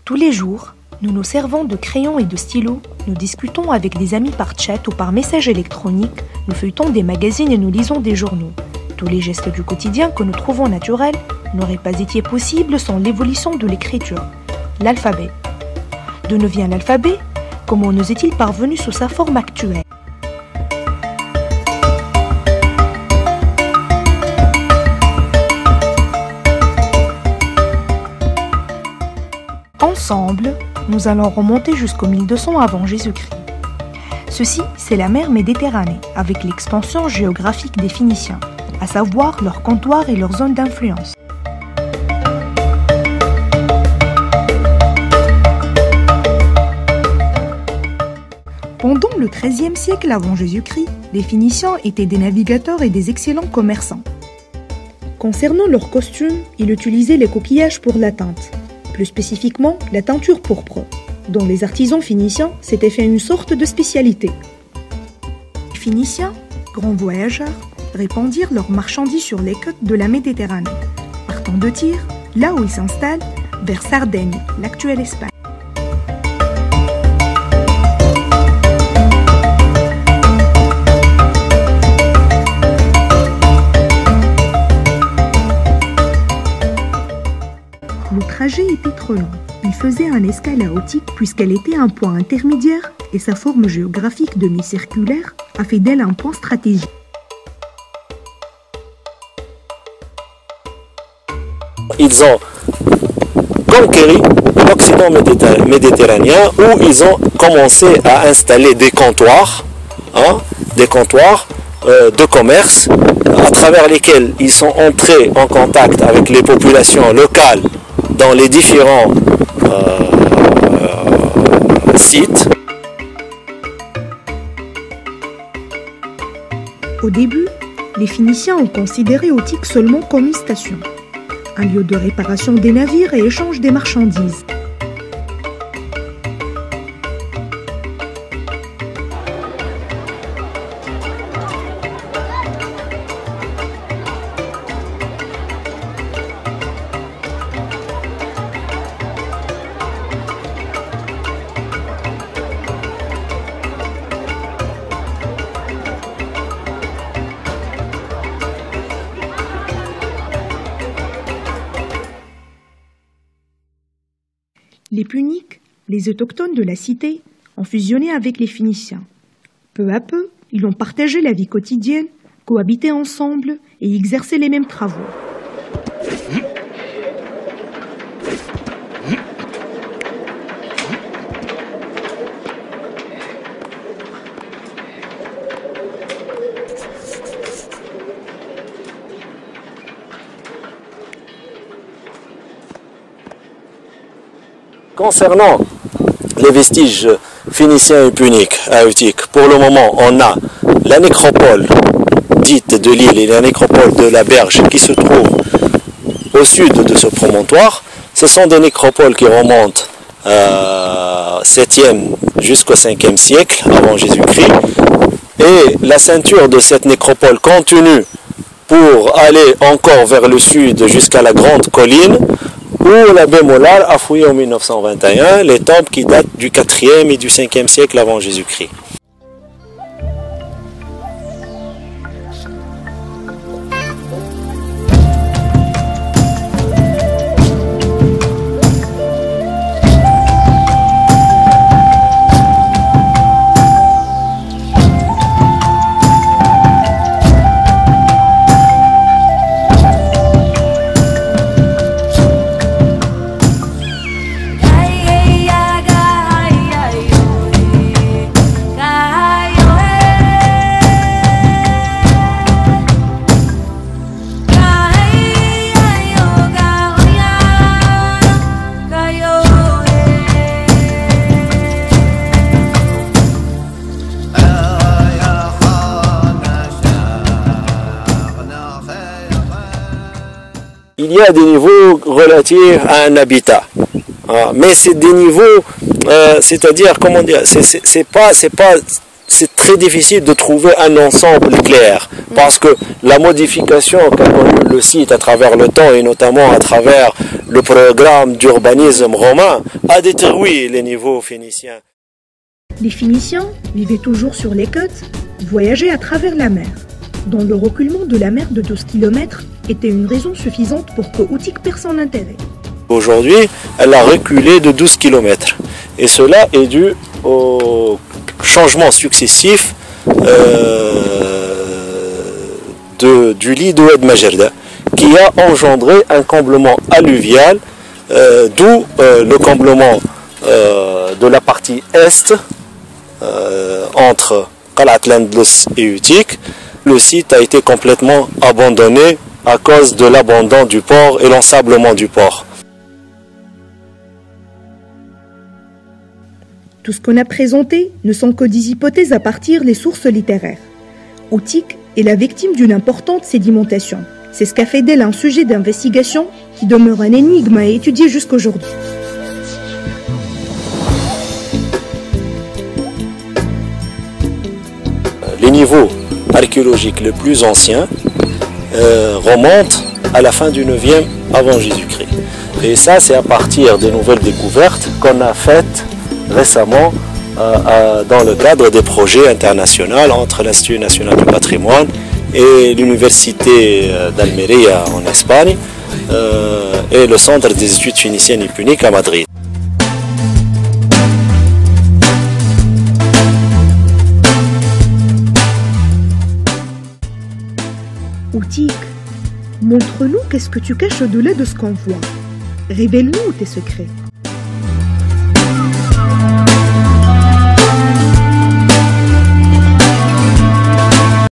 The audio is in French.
Tous les jours, nous nous servons de crayons et de stylos, nous discutons avec des amis par chat ou par message électronique, nous feuilletons des magazines et nous lisons des journaux. Tous les gestes du quotidien que nous trouvons naturels n'auraient pas été possibles sans l'évolution de l'écriture, l'alphabet. D'où nous vient l'alphabet? Comment nous est-il parvenu sous sa forme actuelle? Ensemble, nous allons remonter jusqu'au 1200 avant Jésus-Christ. Ceci, c'est la mer Méditerranée, avec l'expansion géographique des Phéniciens, à savoir leurs comptoirs et leurs zones d'influence. Pendant le XIIIe siècle avant Jésus-Christ, les Phéniciens étaient des navigateurs et des excellents commerçants. Concernant leurs costumes, ils utilisaient les coquillages pour la teinte. Plus spécifiquement, la teinture pourpre, dont les artisans phéniciens s'étaient fait une sorte de spécialité. Les Phéniciens, grands voyageurs, répandirent leurs marchandises sur les côtes de la Méditerranée, partant de Tyr, là où ils s'installent, vers Sardaigne, l'actuelle Espagne. Le trajet était trop long. Il faisait un escale à Otique puisqu'elle était un point intermédiaire et sa forme géographique demi-circulaire a fait d'elle un point stratégique. Ils ont conquéri l'Occident méditerranéen où ils ont commencé à installer des comptoirs de commerce à travers lesquels ils sont entrés en contact avec les populations locales dans les différents sites. Au début, les Phéniciens ont considéré Otique seulement comme une station, un lieu de réparation des navires et échange des marchandises. Les Puniques, les autochtones de la cité, ont fusionné avec les Phéniciens. Peu à peu, ils ont partagé la vie quotidienne, cohabité ensemble et exercé les mêmes travaux. Concernant les vestiges phéniciens et puniques à Utique, pour le moment, on a la nécropole dite de l'île et la nécropole de la Berge qui se trouvent au sud de ce promontoire. Ce sont des nécropoles qui remontent 7e jusqu'au 5e siècle avant Jésus-Christ. Et la ceinture de cette nécropole continue pour aller encore vers le sud jusqu'à la grande colline, où l'abbé Mollard a fouillé en 1921 les tombes qui datent du 4e et du 5e siècle avant Jésus-Christ. Il y a des niveaux relatifs à un habitat, mais c'est des niveaux, c'est-à-dire, comment dire, c'est très difficile de trouver un ensemble clair, parce que la modification qu'a connue le site à travers le temps et notamment à travers le programme d'urbanisme romain a détruit les niveaux phéniciens. Les Phéniciens vivaient toujours sur les côtes, voyageaient à travers la mer, dont le reculement de la mer de 12 km était une raison suffisante pour que Utique perde son intérêt. Aujourd'hui, elle a reculé de 12 km. Et cela est dû aux changements successifs du lit de Oued Majerda, qui a engendré un comblement alluvial, d'où le comblement de la partie est entre Qalat Landlus et Utique. Le site a été complètement abandonné à cause de l'abandon du port et l'ensablement du port. Tout ce qu'on a présenté ne sont que des hypothèses à partir des sources littéraires. Utique est la victime d'une importante sédimentation. C'est ce qu'a fait d'elle un sujet d'investigation qui demeure un énigme à étudier jusqu'aujourd'hui. Les niveaux archéologiques les plus anciens remontent à la fin du 9e avant Jésus-Christ. Et ça, c'est à partir des nouvelles découvertes qu'on a faites récemment dans le cadre des projets internationaux entre l'Institut national du patrimoine et l'Université d'Almería en Espagne et le Centre des études phéniciennes et puniques à Madrid. Utique, montre-nous qu'est-ce que tu caches au-delà de ce qu'on voit. Révèle-nous tes secrets.